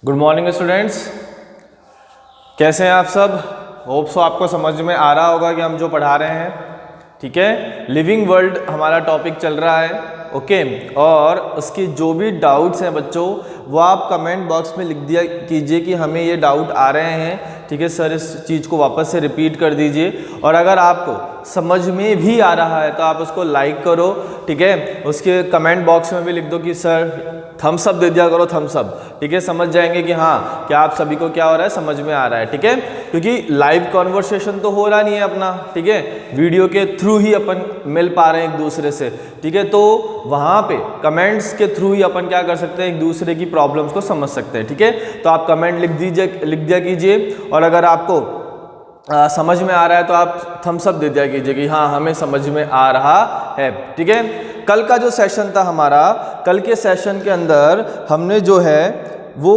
Good morning students, कैसे हैं आप सब। होप सो आपको समझ में आ रहा होगा कि हम जो पढ़ा रहे हैं, ठीक है। लिविंग वर्ल्ड हमारा टॉपिक चल रहा है, ओके। और उसकी जो भी डाउट्स हैं बच्चों, वो आप कमेंट बॉक्स में लिख दिया कीजिए कि हमें ये डाउट आ रहे हैं, ठीक है सर, इस चीज़ को वापस से रिपीट कर दीजिए। और अगर आपको समझ में भी आ रहा है तो आप उसको लाइक करो, ठीक है। उसके कमेंट बॉक्स में भी लिख दो कि सर थम्स अप दे दिया करो, थम्स अप, ठीक है। समझ जाएंगे कि हाँ क्या आप सभी को क्या हो रहा है, समझ में आ रहा है, ठीक है। क्योंकि लाइव कॉन्वर्सेशन तो हो रहा नहीं है अपना, ठीक है। वीडियो के थ्रू ही अपन मिल पा रहे हैं एक दूसरे से, ठीक है। तो वहाँ पे कमेंट्स के थ्रू ही अपन क्या कर सकते हैं, एक दूसरे की प्रॉब्लम्स को समझ सकते हैं, ठीक है। तो आप कमेंट लिख दिया कीजिए। और अगर आपको समझ में आ रहा है तो आप थम्स अप दे दिया कीजिए कि हाँ हमें समझ में आ रहा है, ठीक है। कल का जो सेशन था हमारा, कल के सेशन के अंदर हमने जो है वो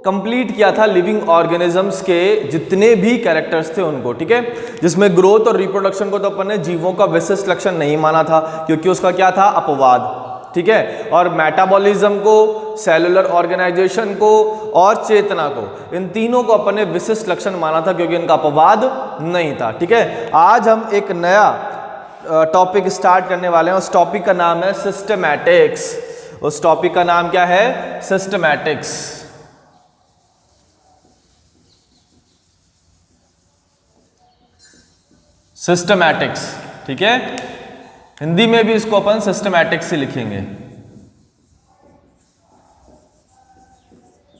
कंप्लीट किया था लिविंग ऑर्गेनिजम्स के जितने भी कैरेक्टर्स थे उनको, ठीक है। जिसमें ग्रोथ और रिप्रोडक्शन को तो अपन ने जीवों का विशिष्ट लक्षण नहीं माना था, क्योंकि उसका क्या था, अपवाद, ठीक है। और मेटाबॉलिज्म को, सेलुलर ऑर्गेनाइजेशन को और चेतना को, इन तीनों को अपन ने विशिष्ट लक्षण माना था, क्योंकि इनका अपवाद नहीं था, ठीक है। आज हम एक नया टॉपिक स्टार्ट करने वाले हैं। उस टॉपिक का नाम है सिस्टमैटिक्स। उस टॉपिक का नाम क्या है, सिस्टमैटिक्स। सिस्टमैटिक्स, ठीक है। हिंदी में भी इसको अपन सिस्टमैटिक्स से लिखेंगे।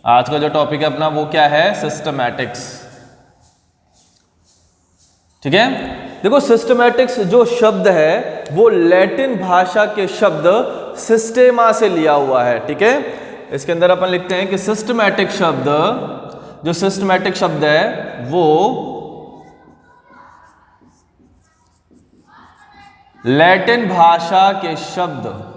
आज का जो टॉपिक है अपना वो क्या है, सिस्टमैटिक्स, ठीक है। देखो सिस्टमैटिक्स जो शब्द है वो लैटिन भाषा के शब्द सिस्टेमा से लिया हुआ है, ठीक है। इसके अंदर अपन लिखते हैं कि सिस्टमैटिक शब्द, जो सिस्टमैटिक शब्द है वो लैटिन भाषा के शब्द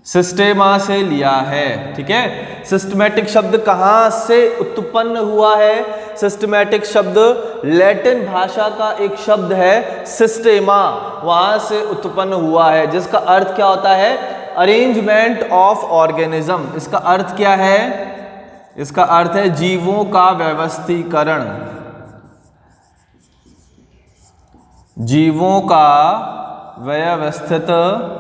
सिस्टेमा से लिया है, ठीक है। सिस्टमैटिक शब्द कहां से उत्पन्न हुआ है, सिस्टमैटिक शब्द लैटिन भाषा का एक शब्द है सिस्टेमा, वहां से उत्पन्न हुआ है, जिसका अर्थ क्या होता है, अरेंजमेंट ऑफ ऑर्गेनिज्म। इसका अर्थ क्या है, इसका अर्थ है जीवों का व्यवस्थीकरण, जीवों का व्यवस्थितकरण,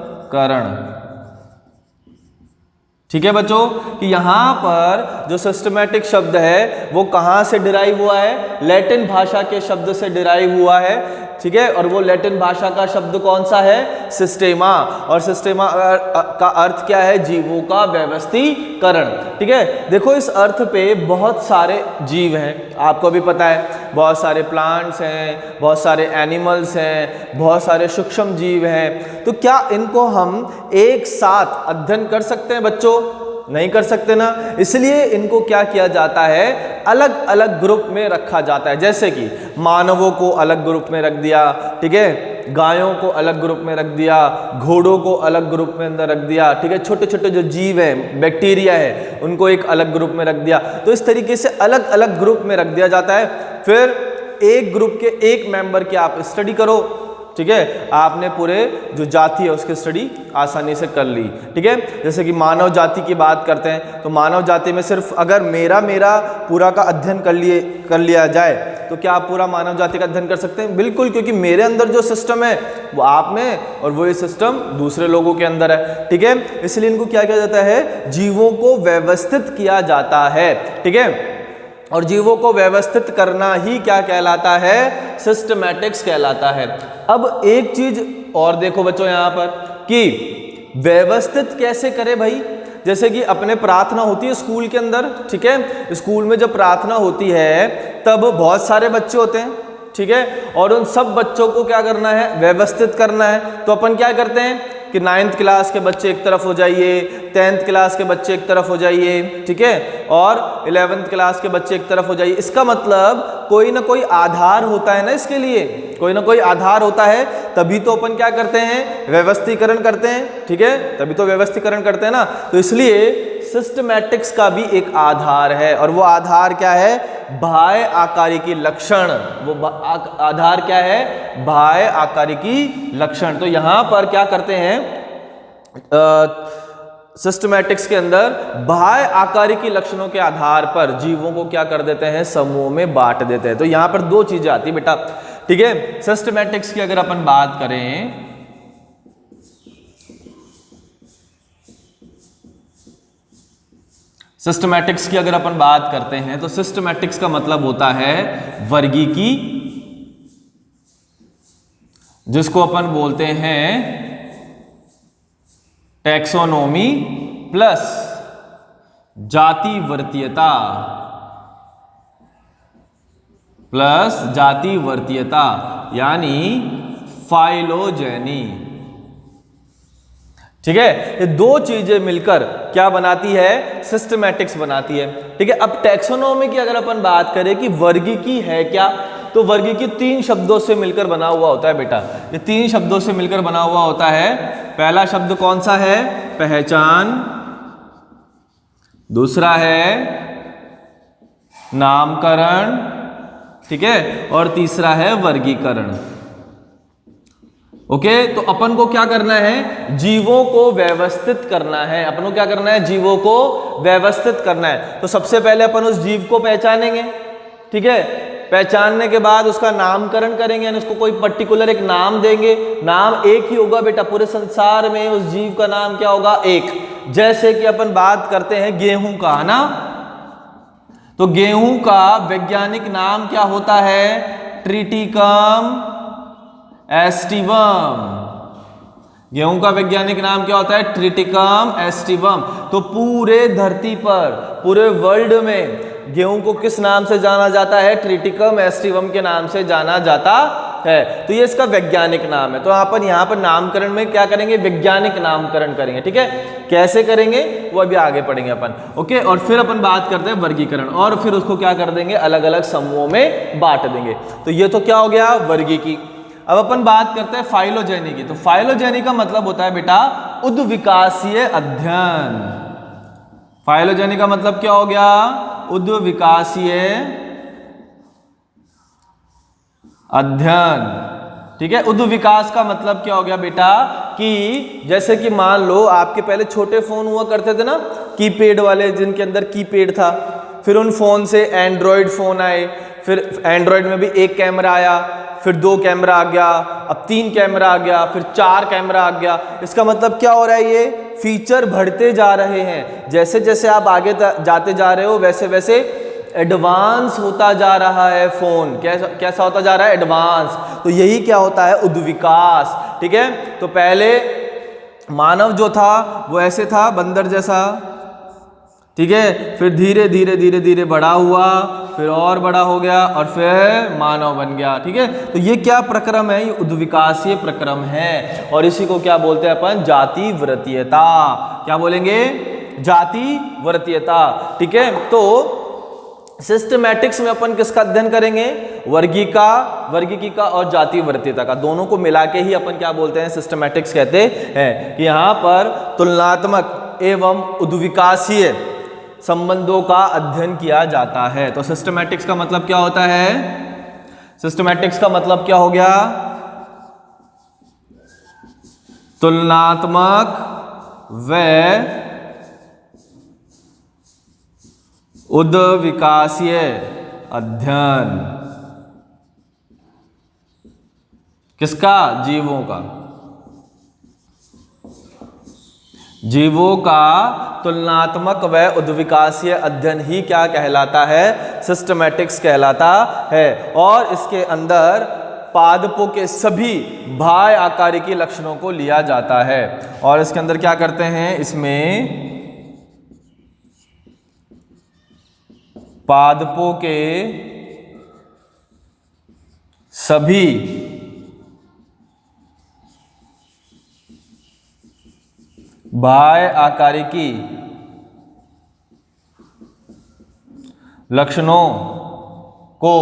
ठीक है बच्चों। कि यहां पर जो सिस्टमैटिक शब्द है वो कहां से डिराइव हुआ है, लैटिन भाषा के शब्द से डिराइव हुआ है, ठीक है। और वो लैटिन भाषा का शब्द कौन सा है, सिस्टेमा। और सिस्टेमा का अर्थ क्या है, जीवों का व्यवस्थीकरण, ठीक है। देखो इस अर्थ पे बहुत सारे जीव हैं, आपको भी पता है, बहुत सारे प्लांट्स हैं, बहुत सारे एनिमल्स हैं, बहुत सारे सूक्ष्म जीव हैं। तो क्या इनको हम एक साथ अध्ययन कर सकते हैं बच्चों, नहीं कर सकते ना। इसलिए इनको क्या किया जाता है, अलग अलग ग्रुप में रखा जाता है। जैसे कि मानवों को अलग ग्रुप में रख दिया, ठीक है, गायों को अलग ग्रुप में रख दिया, घोड़ों को अलग ग्रुप में अंदर रख दिया, ठीक है। छोटे छोटे जो जीव हैं, बैक्टीरिया है, उनको एक अलग ग्रुप में रख दिया। तो इस तरीके से अलग अलग ग्रुप में रख दिया जाता है। फिर एक ग्रुप के एक मेंबर की आप स्टडी करो, ठीक है। आपने पूरे जो जाति है उसकी स्टडी आसानी से कर ली, ठीक है। जैसे कि मानव जाति की बात करते हैं, तो मानव जाति में सिर्फ अगर मेरा पूरा का अध्ययन कर लिया जाए तो क्या आप पूरा मानव जाति का अध्ययन कर सकते हैं, बिल्कुल। क्योंकि मेरे अंदर जो सिस्टम है वो आप में और वही सिस्टम दूसरे लोगों के अंदर है, ठीक है। इसलिए इनको क्या किया जाता है, जीवों को व्यवस्थित किया जाता है, ठीक है। और जीवों को व्यवस्थित करना ही क्या कहलाता है, सिस्टमैटिक्स कहलाता है। अब एक चीज और देखो बच्चों यहाँ पर कि व्यवस्थित कैसे करें भाई। जैसे कि अपने प्रार्थना होती है स्कूल के अंदर, ठीक है। स्कूल में जब प्रार्थना होती है तब बहुत सारे बच्चे होते हैं, ठीक है। और उन सब बच्चों को क्या करना है, व्यवस्थित करना है। तो अपन क्या करते हैं कि 9th क्लास के बच्चे एक तरफ हो जाइए, 10th क्लास के बच्चे एक तरफ हो जाइए, ठीक है। और 11th क्लास के बच्चे एक तरफ हो जाइए। इसका मतलब कोई ना कोई आधार होता है ना, इसके लिए कोई ना कोई आधार होता है, तभी तो अपन क्या करते हैं, व्यवस्थीकरण करते हैं, ठीक है। तभी तो व्यवस्थीकरण करते हैं ना। तो इसलिए सिस्टमैटिक्स का भी एक आधार है, और वो आधार क्या है, बाह्य आकारिकी लक्षण, वो आधार क्या है, बाह्य आकारिकी लक्षण। तो यहां पर क्या करते हैं सिस्टमैटिक्स के अंदर, बाह्य आकारिकी लक्षणों के आधार पर जीवों को क्या कर देते हैं, समूह में बांट देते हैं। तो यहां पर दो चीजें आती है बेटा, ठीक है। सिस्टमैटिक्स की अगर अपन बात करें, सिस्टमैटिक्स की अगर अपन बात करते हैं तो सिस्टमैटिक्स का मतलब होता है वर्गीकी, जिसको अपन बोलते हैं टैक्सोनॉमी प्लस जातिवर्तीयता, प्लस जातिवर्तीयता यानी फाइलोजेनी, ठीक है। ये दो चीजें मिलकर क्या बनाती है, सिस्टमैटिक्स बनाती है, ठीक है। अब टैक्सोनॉमी की अगर अपन बात करें कि वर्गीकी है क्या, तो वर्गीकी 3 शब्दों से मिलकर बना हुआ होता है बेटा। ये 3 शब्दों से मिलकर बना हुआ होता है। पहला शब्द कौन सा है, पहचान, दूसरा है नामकरण, ठीक है, और तीसरा है वर्गीकरण। ओके, तो अपन को क्या करना है, जीवों को व्यवस्थित करना है। अपन को क्या करना है, जीवों को व्यवस्थित करना है। तो सबसे पहले अपन उस जीव को पहचानेंगे, ठीक है। पहचानने के बाद उसका नामकरण करेंगे, यानी उसको कोई पर्टिकुलर एक नाम देंगे। नाम एक ही होगा बेटा, पूरे संसार में उस जीव का नाम क्या होगा, एक। जैसे कि अपन बात करते हैं गेहूं का, है ना, तो गेहूं का वैज्ञानिक नाम क्या होता है, ट्रिटिकम एस्टिवम। गेहूं का वैज्ञानिक नाम क्या होता है, ट्रिटिकम एस्टिवम। तो पूरे धरती पर, पूरे वर्ल्ड में गेहूं को किस नाम से जाना जाता है, ट्रिटिकम एस्टिवम के नाम से जाना जाता है। तो ये इसका वैज्ञानिक नाम है। तो अपन यहाँ पर नामकरण में क्या करेंगे, वैज्ञानिक नामकरण करेंगे, ठीक है। कैसे करेंगे वो अभी आगे पढ़ेंगे अपन, ओके। और फिर अपन बात करते हैं वर्गीकरण, और फिर उसको क्या कर देंगे, अलग अलग समूहों में बांट देंगे। तो ये तो क्या हो गया, वर्गीकी। अब अपन बात करते हैं फाइलोजेनी की। तो फाइलोजेनी का मतलब होता है बेटा उद्विकासीय अध्ययन। फाइलोजेनी का मतलब क्या हो गया, उद्विकासीय अध्ययन, ठीक है। उद्विकास का मतलब क्या हो गया बेटा, कि जैसे कि मान लो आपके पहले छोटे फोन हुआ करते थे ना, कीपैड वाले, जिनके अंदर कीपैड था। फिर उन फोन से एंड्रॉयड फोन आए, फिर एंड्रॉयड में भी एक कैमरा आया, फिर 2 कैमरा आ गया, अब 3 कैमरा आ गया, फिर 4 कैमरा आ गया। इसका मतलब क्या हो रहा है, ये फीचर बढ़ते जा रहे हैं। जैसे जैसे आप आगे जाते जा रहे हो, वैसे वैसे एडवांस होता जा रहा है फोन। कैसा होता जा रहा है, एडवांस। तो यही क्या होता है, उद्विकास, ठीक है। तो पहले मानव जो था वो ऐसे था, बंदर जैसा, ठीक है। फिर धीरे धीरे धीरे धीरे बड़ा हुआ, फिर और बड़ा हो गया, और फिर मानव बन गया, ठीक है। तो ये क्या प्रक्रम है, ये उद्विकासीय प्रक्रम है। और इसी को क्या बोलते हैं अपन, जातिवर्तीयता। क्या बोलेंगे, जातिवर्तीयता, ठीक है। तो सिस्टमैटिक्स में अपन किसका अध्ययन करेंगे, वर्गीकी का और जातिवर्तीयता का, दोनों को मिला के ही अपन क्या बोलते हैं, सिस्टमैटिक्स कहते हैं। कि यहाँ पर तुलनात्मक एवं उद्विकासीय संबंधों का अध्ययन किया जाता है। तो सिस्टमैटिक्स का मतलब क्या होता है, सिस्टमैटिक्स का मतलब क्या हो गया, तुलनात्मक व उद्विकासीय अध्ययन। किसका, जीवों का। जीवों का तुलनात्मक व उद्विकासीय अध्ययन ही क्या कहलाता है, सिस्टमैटिक्स कहलाता है। और इसके अंदर पादपों के सभी बाह्य आकारिकी लक्षणों को लिया जाता है। और इसके अंदर क्या करते हैं, इसमें पादपों के सभी बाह्य आकारिकी लक्षणों को,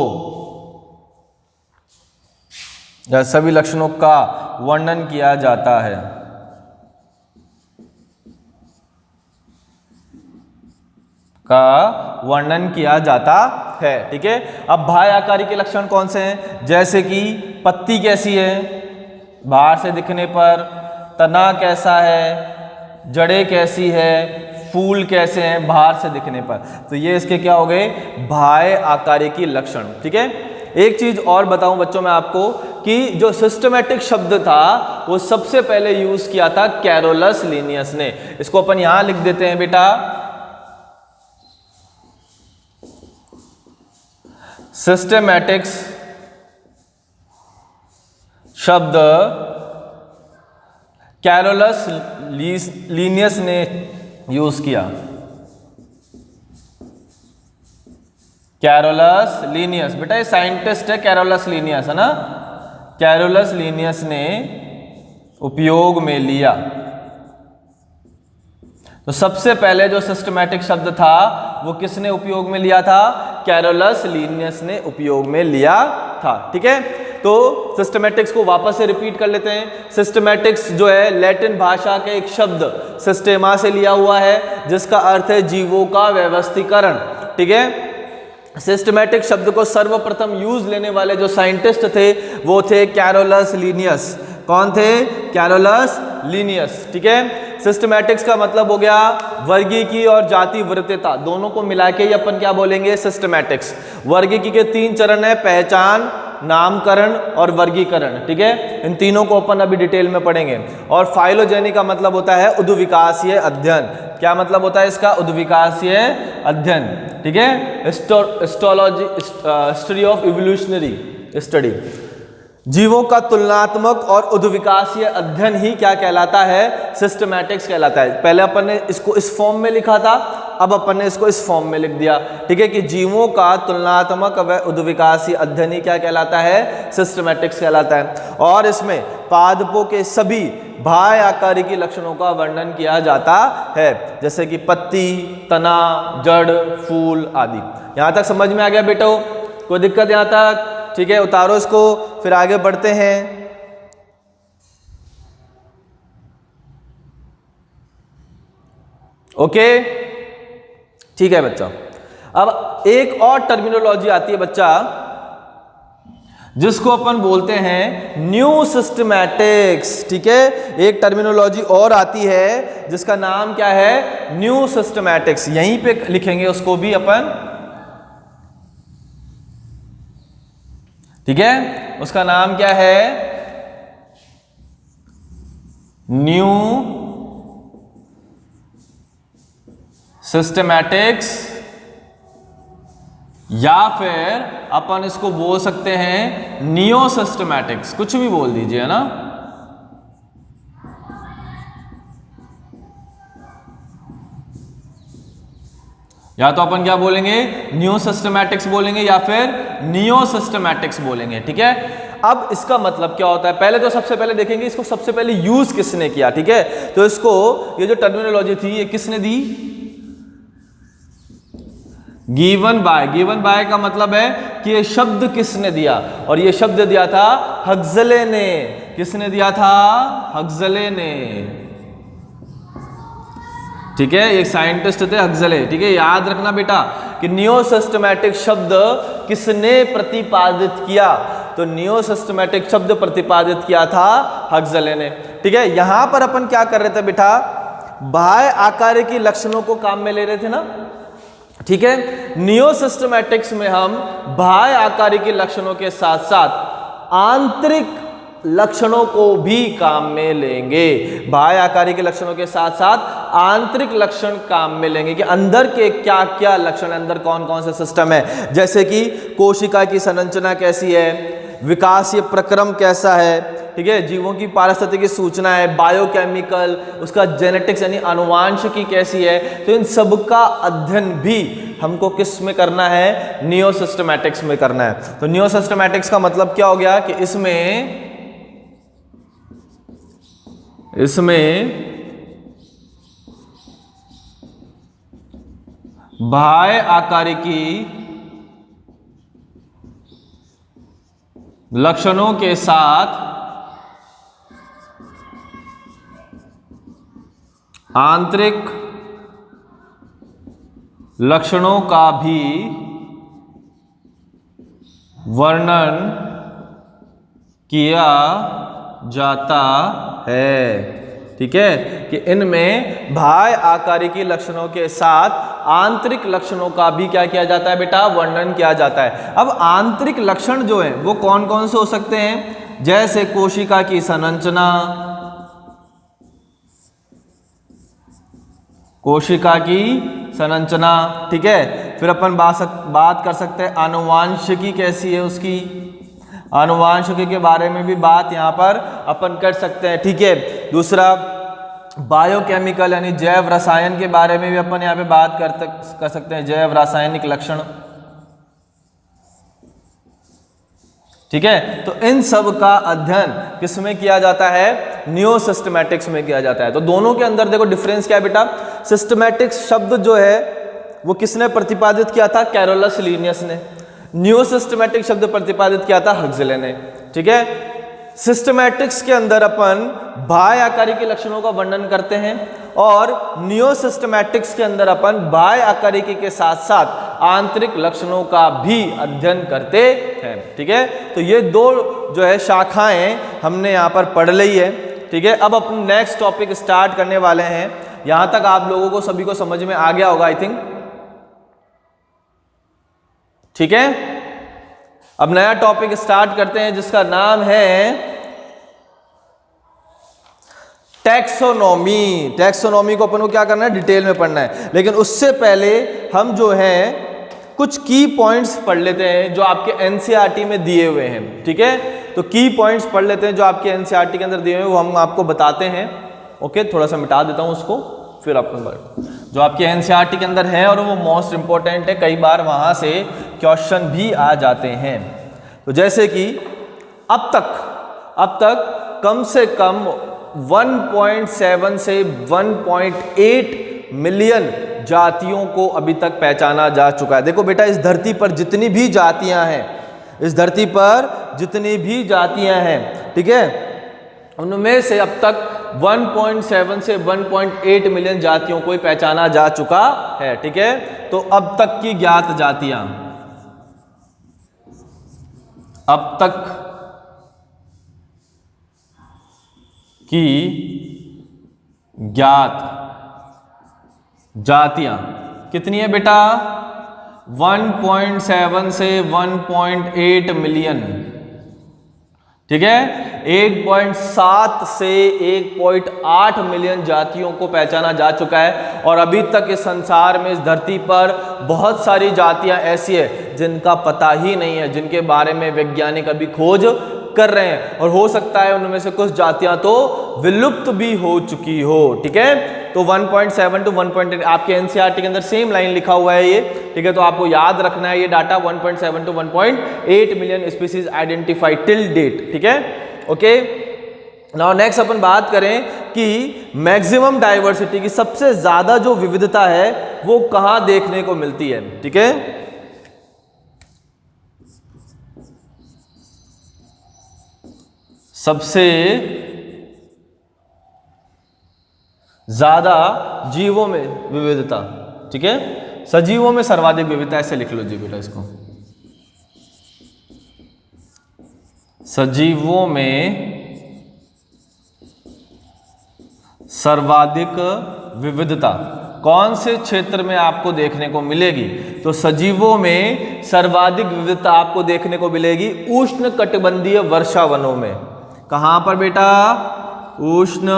या सभी लक्षणों का वर्णन किया जाता है। का वर्णन किया जाता है। ठीक है, अब बाह्य आकारी के लक्षण कौन से हैं? जैसे कि पत्ती कैसी है बाहर से दिखने पर, तना कैसा है, जड़ें कैसी है, फूल कैसे हैं बाहर से दिखने पर। तो ये इसके क्या हो गए? बाह्य आकारी की लक्षण। ठीक है, एक चीज और बताऊं बच्चों मैं आपको कि जो सिस्टमैटिक शब्द था वो सबसे पहले यूज किया था कैरोलस लीनियस ने। इसको अपन यहां लिख देते हैं बेटा, सिस्टमैटिक्स शब्द कैरोलस लीनियस ने यूज किया। कैरोलस लीनियस, बेटा ये साइंटिस्ट है कैरोलस लीनियस, है ना। कैरोलस लीनियस ने उपयोग में लिया। तो सबसे पहले जो सिस्टमैटिक शब्द था वो किसने उपयोग में लिया था? कैरोलस लीनियस ने उपयोग में लिया था। ठीक है, तो सिस्टमैटिक्स को वापस से रिपीट कर लेते हैं। सिस्टमैटिक्स जो है लैटिन भाषा के एक शब्द सिस्टेमा से लिया हुआ है, जिसका अर्थ है जीवों का व्यवस्थीकरण। ठीक है, सिस्टमैटिक शब्द को सर्वप्रथम यूज लेने वाले जो साइंटिस्ट थे वो थे कैरोलस लीनियस। कौन थे? Carolus Linnaeus. ठीक है, सिस्टमैटिक्स का मतलब हो गया वर्गीकी और जाति वृत्तता, दोनों को मिला के ही अपन क्या बोलेंगे? सिस्टमैटिक्स। वर्गीकी के 3 चरण है, पहचान, नामकरण और वर्गीकरण। ठीक है, इन तीनों को अपन अभी डिटेल में पढ़ेंगे। और फाइलोजेनी का मतलब होता है उद्विकासीय अध्ययन। क्या मतलब होता है इसका? उद्विकासीय अध्ययन। ठीक है, histology, history of evolutionary study. जीवों का तुलनात्मक और उद्विकासीय अध्ययन ही क्या कहलाता है? सिस्टमैटिक्स कहलाता है। पहले अपन ने इसको इस फॉर्म में लिखा था, अब अपन ने इसको इस फॉर्म में लिख दिया। ठीक है, कि जीवों का तुलनात्मक व उद्विकासीय अध्ययन ही क्या कहलाता है? सिस्टमैटिक्स कहलाता है। और इसमें पादपों के सभी बाह्य आकारी की लक्षणों का वर्णन किया जाता है, जैसे कि पत्ती, तना, जड़, फूल आदि। यहां तक समझ में आ गया बेटो? कोई दिक्कत यहां तक? ठीक है, उतारो इसको, फिर आगे बढ़ते हैं। ओके, ठीक है बच्चा। अब एक और टर्मिनोलॉजी आती है बच्चा, जिसको अपन बोलते हैं न्यू सिस्टमैटिक्स। ठीक है, एक टर्मिनोलॉजी और आती है जिसका नाम क्या है? New systematics. यहीं पे लिखेंगे उसको भी अपन। ठीक है, उसका नाम क्या है? न्यू सिस्टमैटिक्स, या फिर अपन इसको बोल सकते हैं नियो सिस्टमैटिक्स, कुछ भी बोल दीजिए, है ना। या तो अपन क्या बोलेंगे? न्यू सिस्टमैटिक्स बोलेंगे या फिर नियो सिस्टमैटिक्स बोलेंगे। ठीक है, अब इसका मतलब क्या होता है? पहले तो सबसे पहले देखेंगे इसको सबसे पहले यूज किसने किया। ठीक है, तो इसको ये जो टर्मिनोलॉजी थी ये किसने दी? Given by. गिवन बाय का मतलब है कि ये शब्द किसने दिया, और ये शब्द दिया था हक्सले ने। किसने दिया था? हक्सले ने। ठीक है, एक साइंटिस्ट थे हक्सले। ठीक है, याद रखना बेटा कि नियो सिस्टमैटिक शब्द किसने प्रतिपादित किया? तो नियो सिस्टमैटिक शब्द प्रतिपादित किया था हक्सले ने। ठीक है, यहां पर अपन क्या कर रहे थे बेटा? बाह्य आकार की लक्षणों को काम में ले रहे थे ना। ठीक है, नियो सिस्टमैटिक्स में हम बाह्य आकारी के लक्षणों के साथ साथ आंतरिक लक्षणों को भी काम में लेंगे। बाह्य आकारी के लक्षणों के साथ साथ आंतरिक लक्षण काम में लेंगे कि अंदर के क्या क्या लक्षण, अंदर कौन कौन से सिस्टम है, जैसे कि कोशिका की संरचना कैसी है, विकासीय प्रक्रम कैसा है। ठीक है, जीवों की पारिस्थितिकी सूचना है, बायोकेमिकल, उसका जेनेटिक्स यानी आनुवांशिकी कैसी है। तो इन सब का अध्ययन भी हमको किस में करना है? नियो सिस्टमैटिक्स में करना है। तो नियो सिस्टमैटिक्स का मतलब क्या हो गया कि इसमें बाह्य आकारी की लक्षणों के साथ आंतरिक लक्षणों का भी वर्णन किया जाता है। ठीक है, कि इनमें बाह्य आकारिकी लक्षणों के साथ आंतरिक लक्षणों का भी क्या किया जाता है बेटा, वर्णन किया जाता है। अब आंतरिक लक्षण जो है वो कौन कौन से हो सकते हैं, जैसे कोशिका की संरचना, कोशिका की संरचना, ठीक है। फिर अपन बात कर सकते हैं आनुवांशिकी कैसी है उसकी, आनुवांशिकी के बारे में भी बात यहाँ पर अपन कर सकते हैं। ठीक है, दूसरा बायोकेमिकल यानी जैव रसायन के बारे में भी अपन यहाँ पे बात कर सकते हैं, जैव रासायनिक लक्षण। ठीक है, तो इन सब का अध्ययन किसमें किया जाता है, न्यू सिस्टमैटिक्स में किया जाता है। तो दोनों के अंदर देखो डिफरेंस क्या है बेटा, सिस्टमैटिक्स शब्द जो है वो किसने प्रतिपादित किया था, कैरोलस लीनियस ने। न्यू सिस्टमैटिक शब्द प्रतिपादित किया था हक्सले ने। ठीक है, सिस्टमैटिक्स के अंदर अपन बाह्य आकारिकी लक्षणों का वर्णन करते हैं और नियो सिस्टमैटिक्स के अंदर अपन बाह्य आकारिकी के साथ साथ आंतरिक लक्षणों का भी अध्ययन करते हैं। ठीक है, तो ये दो जो है शाखाएं हमने यहाँ पर पढ़ ली है। ठीक है, अब अपन नेक्स्ट टॉपिक स्टार्ट करने वाले हैं। यहां तक आप लोगों को सभी को समझ में आ गया होगा आई थिंक। ठीक है, अब नया टॉपिक स्टार्ट करते हैं जिसका नाम है टैक्सोनॉमी। टैक्सोनॉमी को अपन को क्या करना है, डिटेल में पढ़ना है, लेकिन उससे पहले हम जो है कुछ की पॉइंट्स पढ़ लेते हैं जो आपके एनसीईआरटी में दिए हुए हैं। ठीक है, तो की पॉइंट्स पढ़ लेते हैं जो आपके एनसीईआरटी के अंदर दिए हुए हैं, वो हम आपको बताते हैं। ओके, थोड़ा सा मिटा देता हूं उसको, फिर आपको जो आपके एनसीईआरटी के अंदर है और वो मोस्ट इंपॉर्टेंट है, कई बार वहां से क्वेश्चन भी आ जाते हैं। तो जैसे कि अब तक कम से कम 1.7 से 1.8 मिलियन जातियों को अभी तक पहचाना जा चुका है। देखो बेटा, इस धरती पर जितनी भी जातियां हैं, इस धरती पर जितनी भी जातियां हैं, ठीक है, उनमें से अब तक 1.7 से 1.8 मिलियन जातियों को पहचाना जा चुका है। ठीक है, तो अब तक की ज्ञात जातियां, अब तक की ज्ञात जातियां कितनी है बेटा, 1.7 से 1.8 मिलियन। ठीक है, 1.7 से 1.8 मिलियन जातियों को पहचाना जा चुका है। और अभी तक इस संसार में, इस धरती पर बहुत सारी जातियां ऐसी है जिनका पता ही नहीं है, जिनके बारे में वैज्ञानिक अभी खोज कर रहे हैं, और हो सकता है उनमें से कुछ जातियां तो विलुप्त भी हो चुकी हो। ठीक है, तो 1.7 टू 1.8 आपके एनसीईआरटी के अंदर सेम लाइन लिखा हुआ है ये। ठीक है, तो आपको याद रखना है ये data, 1.7 to 1.8 million species identified till date. ठीक है, ओके। नाउ नेक्स्ट अपन बात करें कि मैक्सिमम डाइवर्सिटी की सबसे ज्यादा जो विविधता है वो कहां देखने को मिलती है। ठीक है, सबसे ज्यादा जीवों में विविधता। ठीक है, सजीवों में सर्वाधिक विविधता, ऐसे लिख लो जी बेटा इसको, सजीवों में सर्वाधिक विविधता कौन से क्षेत्र में आपको देखने को मिलेगी, तो सजीवों में सर्वाधिक विविधता आपको देखने को मिलेगी उष्ण कटिबंधीय वर्षा वनों में। कहां पर बेटा, उष्ण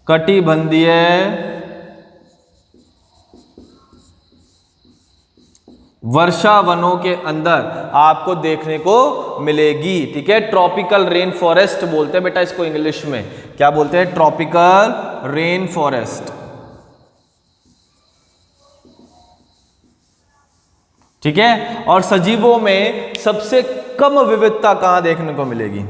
कटिबंधीय वर्षा वनों के अंदर आपको देखने को मिलेगी। ठीक है, ट्रॉपिकल रेन फॉरेस्ट बोलते हैं बेटा इसको इंग्लिश में, क्या बोलते हैं, ट्रॉपिकल रेन फॉरेस्ट। ठीक है, और सजीवों में सबसे कम विविधता कहां देखने को मिलेगी,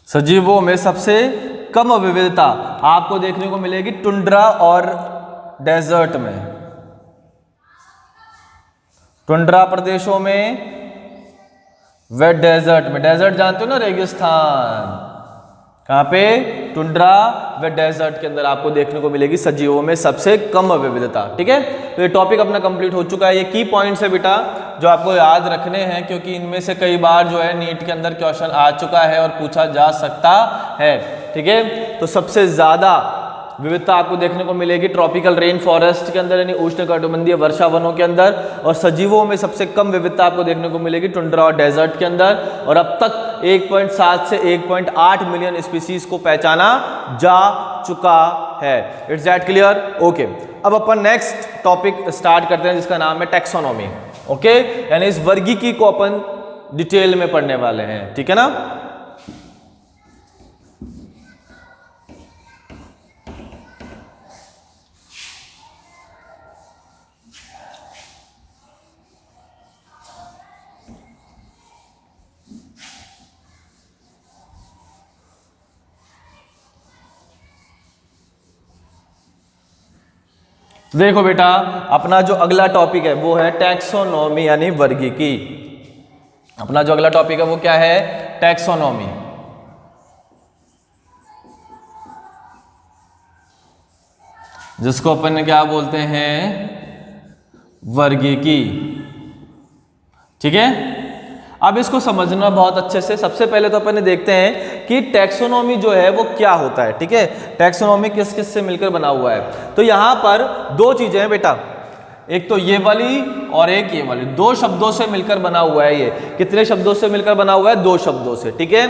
सजीवों में सबसे कम विविधता आपको देखने को मिलेगी टुंड्रा और डेजर्ट में। टुंड्रा प्रदेशों में व डेजर्ट में। डेजर्ट जानते हो ना, रेगिस्तान। कहां पे? टुंड्रा व डेजर्ट के अंदर आपको देखने को मिलेगी सजीवों में सबसे कम विविधता। ठीक है, तो ये टॉपिक अपना कंप्लीट हो चुका है। ये की पॉइंट्स है बेटा जो आपको याद रखने हैं, क्योंकि इनमें से कई बार जो है नीट के अंदर क्वेश्चन आ चुका है और पूछा जा सकता है। ठीक है, तो सबसे ज्यादा विविधता आपको देखने को मिलेगी ट्रॉपिकल रेन फॉरेस्ट के अंदर, यानी उष्णकटिबंधीय वर्षा वनों के अंदर, और सजीवों में सबसे कम विविधता आपको देखने को मिलेगी टुंड्रा और डेजर्ट के अंदर। और अब तक 1.7 से 1.8 मिलियन स्पीसीज को पहचाना जा चुका है। It's that clear? ओके, अब अपन नेक्स्ट टॉपिक स्टार्ट करते हैं जिसका नाम है टैक्सोनॉमी। ओके, यानी इस वर्गीकी को अपन डिटेल में पढ़ने वाले हैं। ठीक है ना? देखो बेटा, अपना जो अगला टॉपिक है वो है टैक्सोनॉमी यानी वर्गीकी। अपना जो अगला टॉपिक है वो क्या है? टैक्सोनॉमी। जिसको अपन क्या बोलते हैं? वर्गीकी। ठीक है, अब इसको समझना बहुत अच्छे से। सबसे पहले तो अपन देखते हैं कि टैक्सोनॉमी जो है वो क्या होता है। ठीक है, टैक्सोनॉमी किस किस से मिलकर बना हुआ है। तो यहां पर दो चीजें हैं बेटा, एक तो ये वाली और एक ये वाली, दो शब्दों से मिलकर बना हुआ है। ये कितने शब्दों से मिलकर बना हुआ है? दो शब्दों से। ठीक है,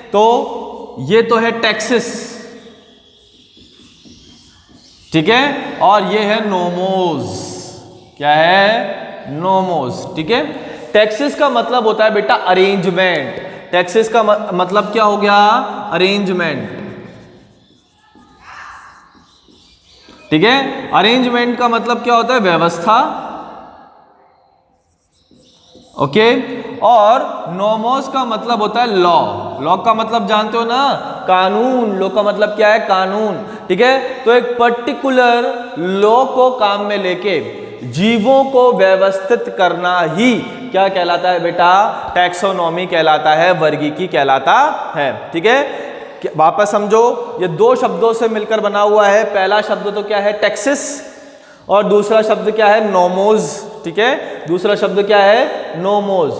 तो ये तो है टैक्सिस, ठीक है, और ये है नोमोज। क्या है? नोमोज। ठीक है, टैक्सिस का मतलब होता है बेटा अरेंजमेंट। टैक्सिस का मतलब क्या हो गया? अरेंजमेंट। ठीक है, अरेंजमेंट का मतलब क्या होता है? व्यवस्था। ओके, और नोमोस का मतलब होता है लॉ। लॉ का मतलब जानते हो ना? कानून। लॉ का मतलब क्या है? कानून। ठीक है, तो एक पर्टिकुलर लॉ को काम में लेके जीवों को व्यवस्थित करना ही क्या कहलाता है बेटा? टैक्सोनॉमी कहलाता है, वर्गीकी कहलाता है। ठीक है, वापस समझो, ये दो शब्दों से मिलकर बना हुआ है। पहला शब्द तो क्या है? टैक्सिस, और दूसरा शब्द क्या है? नोमोज। ठीक है, दूसरा शब्द क्या है? नोमोज।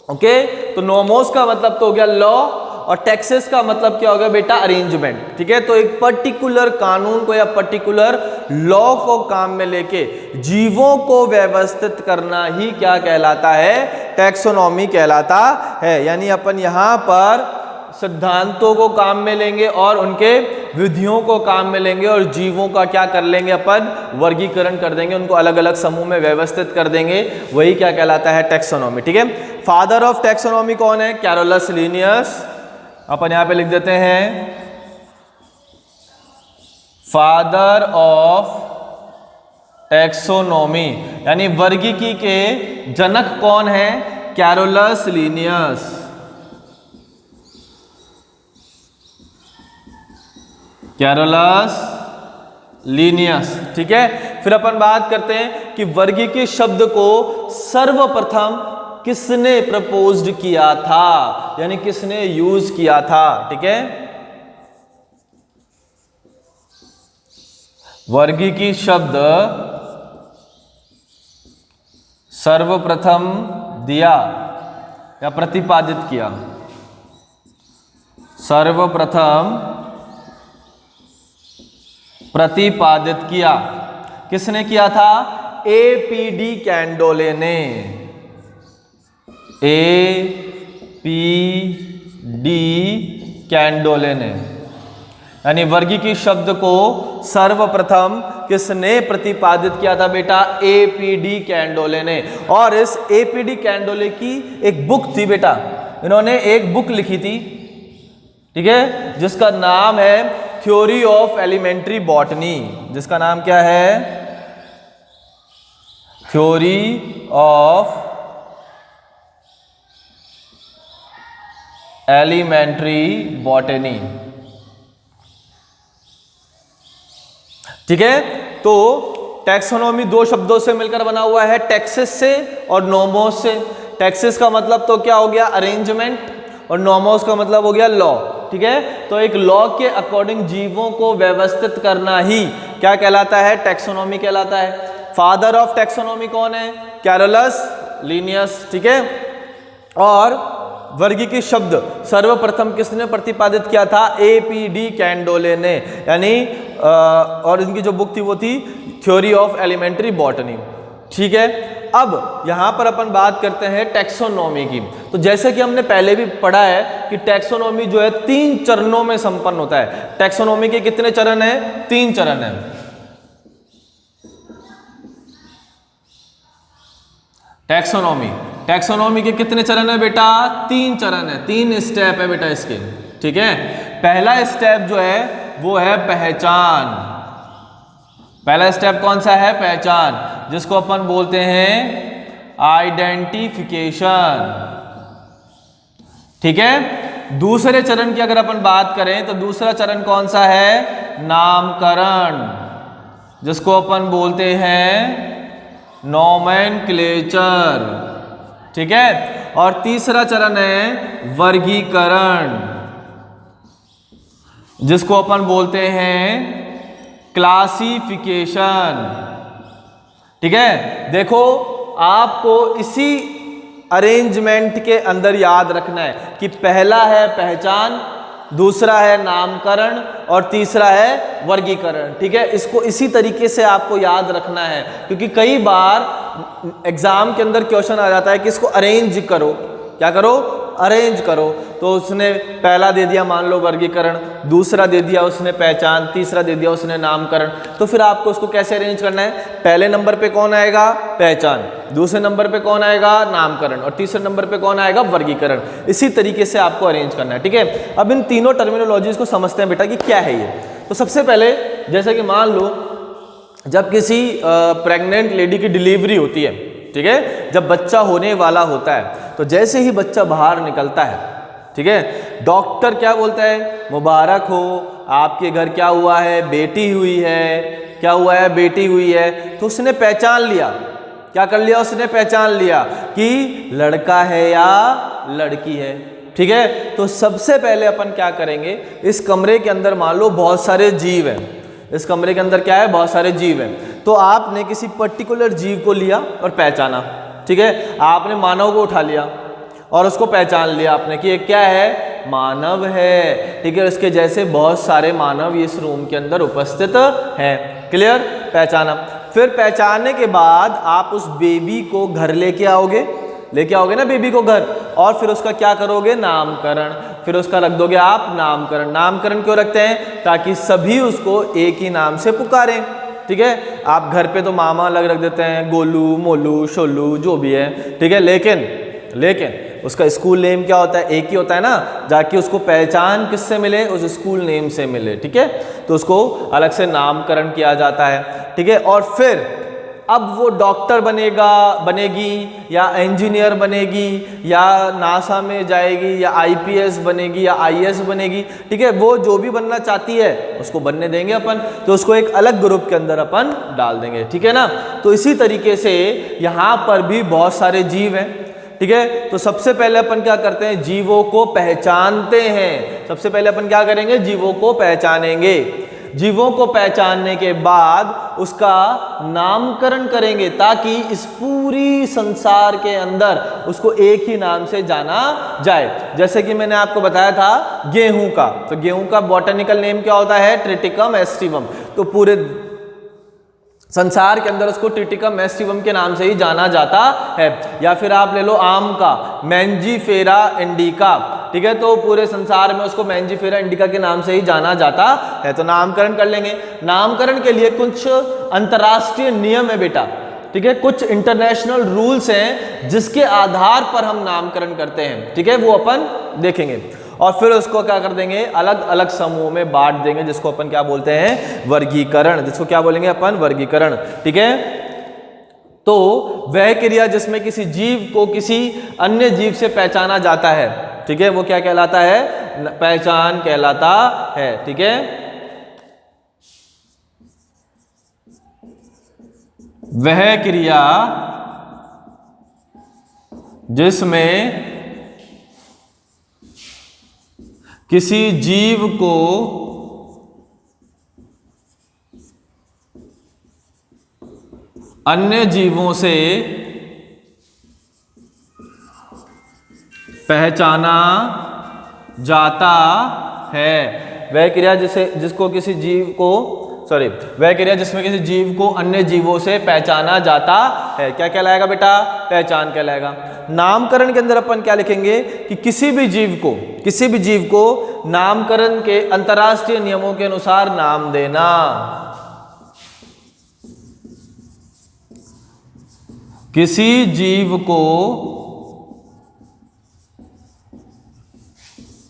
ओके, तो नोमोज का मतलब तो हो गया लॉ, और टैक्सेस का मतलब क्या हो गया बेटा? अरेंजमेंट। ठीक है, तो एक पर्टिकुलर कानून को या पर्टिकुलर लॉ को काम में लेके जीवों को व्यवस्थित करना ही क्या कहलाता है? टैक्सोनॉमी कहलाता है। यानी अपन यहां पर सिद्धांतों को काम में लेंगे और उनके विधियों को काम में लेंगे, और जीवों का क्या कर लेंगे? अपन वर्गीकरण कर देंगे, उनको अलग अलग समूह में व्यवस्थित कर देंगे। वही क्या कहलाता है? टैक्सोनॉमी। ठीक है, फादर ऑफ टैक्सोनॉमी कौन है? Carolus Linnaeus. अपन यहां पे लिख देते हैं फादर ऑफ टैक्सोनॉमी, यानी वर्गीकी के जनक कौन है? Carolus Linnaeus. Carolus Linnaeus. ठीक है, फिर अपन बात करते हैं कि वर्गीकी शब्द को सर्वप्रथम किसने प्रपोज्ड किया था, यानी किसने यूज किया था। ठीक है, वर्गीकी शब्द सर्वप्रथम दिया या प्रतिपादित किया। सर्वप्रथम प्रतिपादित किया किसने किया था? एपीडी कैंडोले ने। एपीडी कैंडोले ने, यानी वर्गीकी शब्द को सर्वप्रथम किसने प्रतिपादित किया था बेटा? एपीडी कैंडोले ने। और इस एपीडी कैंडोले की एक बुक थी बेटा, इन्होंने एक बुक लिखी थी। ठीक है, जिसका नाम है थ्योरी ऑफ एलिमेंट्री बॉटनी। जिसका नाम क्या है? Theory of elementary botany. ठीक है। तो टैक्सोनॉमी दो शब्दों से मिलकर बना हुआ है, टैक्सेस से और नोमोस से। टैक्सेस का मतलब तो क्या हो गया, अरेंजमेंट, और नोमोस का मतलब हो गया लॉ। ठीक है, तो एक लॉ के अकॉर्डिंग जीवों को व्यवस्थित करना ही क्या कहलाता है, टैक्सोनॉमी कहलाता है। फादर ऑफ टैक्सोनॉमी कौन है, कैरोलस लिनियस। ठीक है, और वर्गीकृत शब्द सर्वप्रथम किसने प्रतिपादित किया था, APD कैंडोले ने, यानी और इनकी जो बुक थी वो थी थ्योरी ऑफ एलिमेंट्री बॉटनी। ठीक है, अब यहां पर अपन बात करते हैं टैक्सोनॉमी की। तो जैसे कि हमने पहले भी पढ़ा है कि टैक्सोनॉमी जो है 3 चरणों में संपन्न होता है। टैक्सोनॉमी के कितने चरण हैं, 3 चरण हैं। टैक्सोनॉमी के कितने चरण है बेटा, 3 चरण है, 3 स्टेप है बेटा इसके। ठीक है, पहला स्टेप जो है वो है पहचान। पहला स्टेप कौन सा है, पहचान, जिसको अपन बोलते हैं आइडेंटिफिकेशन। ठीक है, दूसरे चरण की अगर अपन बात करें तो दूसरा चरण कौन सा है, नामकरण, जिसको अपन बोलते हैं नोमेनक्लेचर। ठीक है, और तीसरा चरण है वर्गीकरण, जिसको अपन बोलते हैं क्लासिफिकेशन। ठीक है, देखो आपको इसी अरेंजमेंट के अंदर याद रखना है कि पहला है पहचान, दूसरा है नामकरण और तीसरा है वर्गीकरण। ठीक है, इसको इसी तरीके से आपको याद रखना है, क्योंकि कई बार एग्जाम के अंदर क्वेश्चन आ जाता है कि इसको अरेंज करो, क्या करो, अरेंज करो। तो उसने पहला दे दिया मान लो वर्गीकरण, दूसरा दे दिया उसने पहचान, तीसरा दे दिया उसने नामकरण। तो फिर आपको उसको कैसे अरेंज करना है, पहले नंबर पे कौन आएगा, पहचान, दूसरे नंबर पे कौन आएगा, नामकरण, और तीसरे नंबर पे कौन आएगा, वर्गीकरण। इसी तरीके से आपको अरेंज करना है। ठीक है, अब इन तीनों टर्मिनोलॉजीज को समझते हैं बेटा कि क्या है ये। तो सबसे पहले जैसे कि मान लो जब किसी प्रेग्नेंट लेडी की डिलीवरी होती है, ठीक है, जब बच्चा होने वाला होता है, तो जैसे ही बच्चा बाहर निकलता है, ठीक है, डॉक्टर क्या बोलता है, मुबारक हो, आपके घर क्या हुआ है, बेटी हुई है, क्या हुआ है, बेटी हुई है। तो उसने पहचान लिया, क्या कर लिया, उसने पहचान लिया कि लड़का है या लड़की है। ठीक है, तो सबसे पहले अपन क्या करेंगे, इस कमरे के अंदर मान लो बहुत सारे जीव हैं, इस कमरे के अंदर क्या है, बहुत सारे जीव हैं। तो आपने किसी पर्टिकुलर जीव को लिया और पहचाना। ठीक है, आपने मानव को उठा लिया और उसको पहचान लिया आपने कि ये क्या है, मानव है। ठीक है, इसके जैसे बहुत सारे मानव इस रूम के अंदर उपस्थित हैं। क्लियर, पहचाना। फिर पहचानने के बाद आप उस बेबी को घर लेके आओगे ना बेबी को घर, और फिर उसका क्या करोगे, नामकरण। फिर उसका रख दोगे आप नामकरण। नामकरण क्यों रखते हैं, ताकि सभी उसको एक ही नाम से पुकारें। ठीक है, आप घर पे तो मामा अलग रख देते हैं, गोलू, मोलू, शोलू, जो भी है। ठीक है, लेकिन उसका स्कूल नेम क्या होता है, एक ही होता है ना, जाके उसको पहचान किससे मिले, उस स्कूल नेम से मिले। ठीक है, तो उसको अलग से नामकरण किया जाता है। ठीक है, और फिर अब वो डॉक्टर बनेगी या इंजीनियर बनेगी या नासा में जाएगी या IPS बनेगी या IAS बनेगी। ठीक है, वो जो भी बनना चाहती है उसको बनने देंगे अपन, तो उसको एक अलग ग्रुप के अंदर अपन डाल देंगे। ठीक है ना, तो इसी तरीके से यहाँ पर भी बहुत सारे जीव हैं। ठीक है, तो सबसे पहले अपन क्या करते हैं, जीवों को पहचानते हैं। सबसे पहले अपन क्या करेंगे, जीवों को पहचानेंगे। जीवों को पहचानने के बाद उसका नामकरण करेंगे, ताकि इस पूरी संसार के अंदर उसको एक ही नाम से जाना जाए। जैसे कि मैंने आपको बताया था गेहूं का, तो गेहूं का बॉटनिकल नेम क्या होता है, ट्रिटिकम एस्टिवम। तो पूरे संसार के अंदर उसको ट्रिटिकम एस्टिवम के नाम से ही जाना जाता है। या फिर आप ले लो आम का, मैंजीफेरा इंडिका। ठीक है, तो पूरे संसार में उसको मैंजीफेरा इंडिका के नाम से ही जाना जाता है। तो नामकरण कर लेंगे। नामकरण के लिए कुछ अंतर्राष्ट्रीय नियम है बेटा। ठीक है, कुछ इंटरनेशनल रूल्स हैं जिसके आधार पर हम नामकरण करते हैं। ठीक है, वो अपन देखेंगे, और फिर उसको क्या कर देंगे, अलग अलग समूह में बांट देंगे, जिसको अपन क्या बोलते हैं, वर्गीकरण। जिसको क्या बोलेंगे अपन, वर्गीकरण। ठीक है, तो वह क्रिया जिसमें किसी जीव को किसी अन्य जीव से पहचाना जाता है, ठीक है, वो क्या कहलाता है, पहचान कहलाता है। ठीक है, वह क्रिया जिसमें किसी जीव को अन्य जीवों से पहचाना जाता है। वह क्रिया जिसको किसी जीव को वह क्रिया जिसमें किसी जीव को अन्य जीवों से पहचाना जाता है, क्या कहलाएगा बेटा? पहचान कहलाएगा। नामकरण के अंदर अपन क्या लिखेंगे कि किसी भी जीव को नामकरण के अंतरराष्ट्रीय नियमों के अनुसार नाम देना। किसी जीव को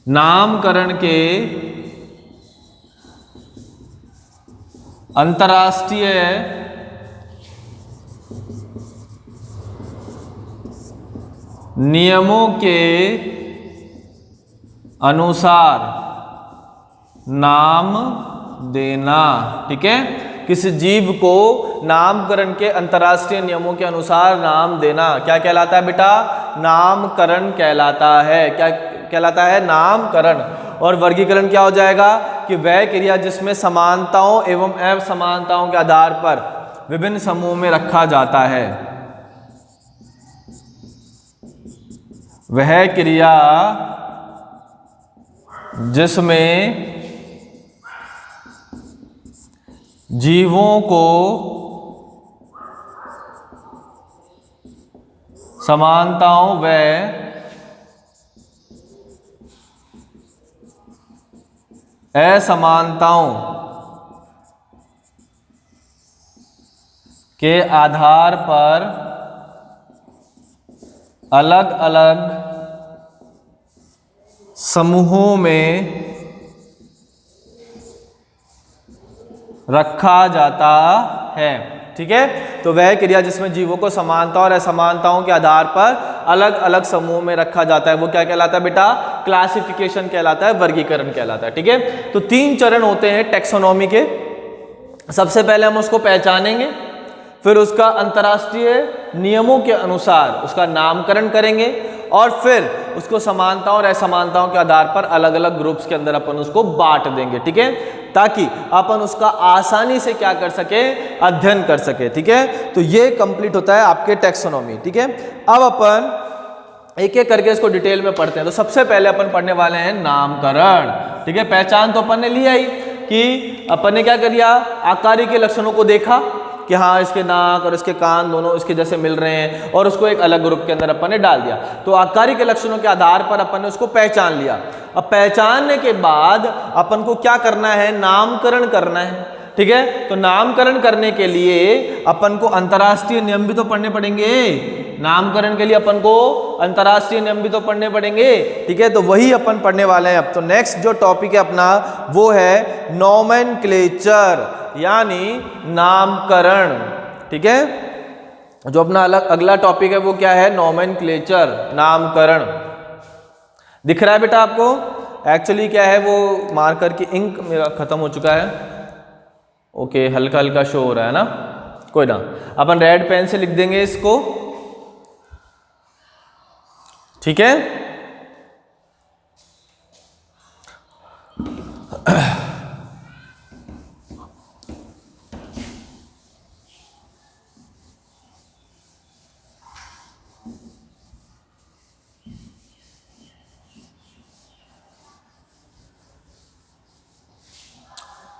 नामकरण के अंतरराष्ट्रीय नियमों के अनुसार नाम देना। ठीक है, किसी जीव को नामकरण के अंतरराष्ट्रीय नियमों के अनुसार नाम देना क्या कहलाता है बेटा? नामकरण कहलाता है। क्या कहलाता है? नामकरण। और वर्गीकरण क्या हो जाएगा कि वह क्रिया जिसमें समानताओं एवं असमानताओं के आधार पर विभिन्न समूह में रखा जाता है। वह क्रिया जिसमें जीवों को समानताओं व असमानताओं के आधार पर अलग अलग समूहों में रखा जाता है। ठीक है, तो वह क्रिया जिसमें जीवों को समानता और असमानताओं के आधार पर अलग अलग समूह में रखा जाता है वो क्या कहलाता है बेटा? क्लासिफिकेशन कहलाता है, वर्गीकरण कहलाता है। ठीक है, तो 3 चरण होते हैं टैक्सोनॉमी के। सबसे पहले हम उसको पहचानेंगे, फिर उसका अंतर्राष्ट्रीय नियमों के अनुसार उसका नामकरण करेंगे और फिर उसको समानताओं और असमानताओं के आधार पर अलग अलग ग्रुप्स के अंदर अपन उसको बांट देंगे। ठीक है, ताकि अपन उसका आसानी से क्या कर सके? अध्ययन कर सके। ठीक है, तो ये कंप्लीट होता है आपके टैक्सोनॉमी। ठीक है, अब अपन एक एक करके इसको डिटेल में पढ़ते हैं। तो सबसे पहले अपन पढ़ने वाले हैं नामकरण। ठीक है, पहचान तो अपन ने लिया ही कि अपन ने क्या कर लिया? आकारी के लक्षणों को देखा कि हाँ इसके नाक और इसके कान दोनों इसके जैसे मिल रहे हैं और उसको एक अलग ग्रुप के अंदर अपन ने डाल दिया। तो आकारी के लक्षणों के आधार पर अपन ने उसको पहचान लिया। अब पहचानने के बाद अपन को क्या करना है? नामकरण करना है। ठीक है, तो नामकरण करने के लिए अपन को अंतर्राष्ट्रीय नियम भी तो पढ़ने पड़ेंगे। नामकरण के लिए अपन को अंतर्राष्ट्रीय नियम भी तो पढ़ने पड़ेंगे। ठीक है, तो वही अपन पढ़ने वाले हैं। अब तो नेक्स्ट जो टॉपिक है अपना वो है नोमेनक्लेचर यानी नामकरण। ठीक है, जो अपना अगला टॉपिक है वो क्या है? नोमेनक्लेचर, नामकरण। दिख रहा है बेटा आपको? एक्चुअली क्या है वो मार्कर की इंक मेरा खत्म हो चुका है। ओके, हल्का हल्का शो हो रहा है ना, कोई ना, अपन रेड पेन से लिख देंगे इसको। ठीक है,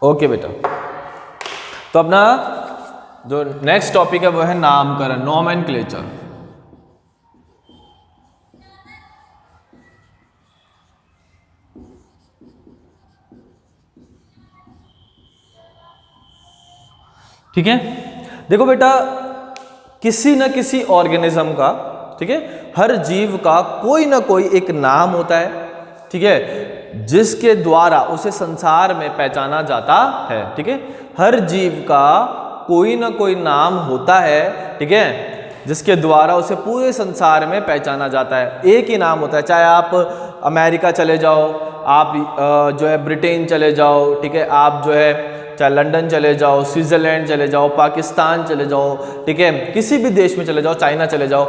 ओके बेटा। तो अपना जो नेक्स्ट टॉपिक है वो है नामकरण, नोमेनक्लेचर। ठीक है, देखो बेटा, किसी न किसी ऑर्गेनिज्म का, ठीक है, हर जीव का कोई ना कोई एक नाम होता है। ठीक है, जिसके द्वारा उसे संसार में पहचाना जाता है। ठीक है, हर जीव का कोई ना कोई नाम होता है। ठीक है, जिसके द्वारा उसे पूरे संसार में पहचाना जाता है। एक ही नाम होता है, चाहे आप अमेरिका चले जाओ, आप जो है ब्रिटेन चले जाओ, ठीक है, आप जो है चाहे लंदन चले जाओ, स्विट्ज़रलैंड चले जाओ, पाकिस्तान चले जाओ, ठीक है, किसी भी देश में चले जाओ, चाइना चले जाओ,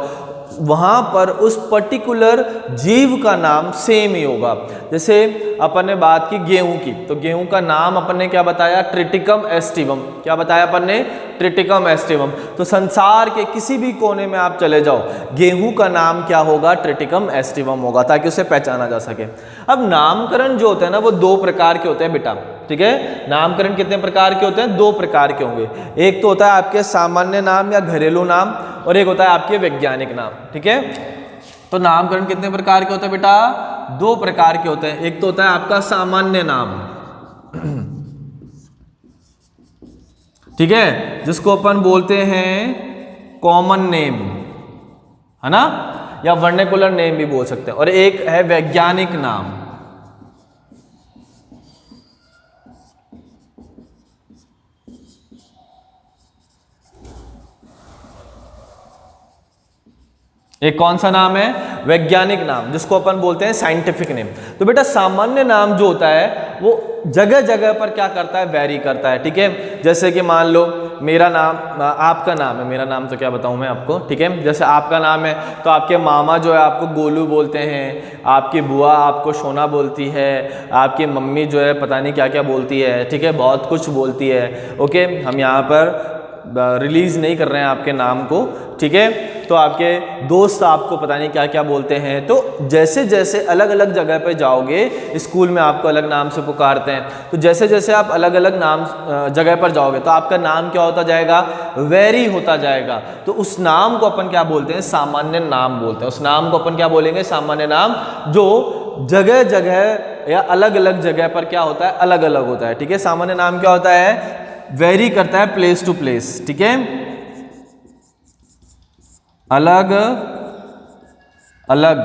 वहाँ पर उस पर्टिकुलर जीव का नाम सेम ही होगा। जैसे अपन ने बात की गेहूं की, तो गेहूं का नाम अपन ने क्या बताया? Triticum aestivum. क्या बताया अपन ने? Triticum aestivum. तो संसार के किसी भी कोने में आप चले जाओ, गेहूं का नाम क्या होगा? ट्रिटिकम एस्टिवम होगा, ताकि उसे पहचाना जा सके। अब नामकरण जो होता है ना, वो दो प्रकार के होते हैं बेटा, ठीक है। नामकरण कितने प्रकार के होते हैं? दो प्रकार के होंगे। एक तो होता है आपके सामान्य नाम या घरेलू नाम, और एक होता है आपके वैज्ञानिक नाम, ठीक है। तो नामकरण कितने प्रकार के होते हैं बेटा? दो प्रकार के होते हैं। एक तो होता है आपका सामान्य नाम, ठीक है, जिसको अपन बोलते हैं कॉमन नेम, है ना, या वर्नाकुलर नेम भी बोल सकते हैं। और एक है वैज्ञानिक नाम। एक कौन सा नाम है? वैज्ञानिक नाम, जिसको अपन बोलते हैं साइंटिफिक नेम। तो बेटा सामान्य नाम जो होता है वो जगह जगह पर क्या करता है? वैरी करता है, ठीक है। जैसे कि मान लो मेरा नाम, आपका नाम है, मेरा नाम तो क्या बताऊं मैं आपको, ठीक है। जैसे आपका नाम है तो आपके मामा जो है आपको गोलू बोलते हैं, आपकी बुआ आपको सोना बोलती है, आपकी मम्मी जो है पता नहीं क्या क्या बोलती है, ठीक है, बहुत कुछ बोलती है। ओके, हम यहाँ पर रिलीज नहीं कर रहे हैं आपके नाम को, ठीक है। तो आपके दोस्त आपको पता नहीं क्या क्या बोलते हैं। तो जैसे जैसे अलग अलग जगह पे जाओगे, स्कूल में आपको अलग नाम से पुकारते हैं, तो जैसे जैसे आप अलग अलग नाम जगह पर जाओगे तो आपका नाम क्या होता जाएगा? वेरी होता जाएगा। तो उस नाम को अपन क्या बोलते हैं? सामान्य नाम बोलते हैं। उस नाम को अपन क्या बोलेंगे? सामान्य नाम, जो जगह जगह या अलग अलग जगह पर क्या होता है? अलग अलग होता है, ठीक है। सामान्य नाम क्या होता है? वेरी करता है प्लेस टू प्लेस, ठीक है, अलग अलग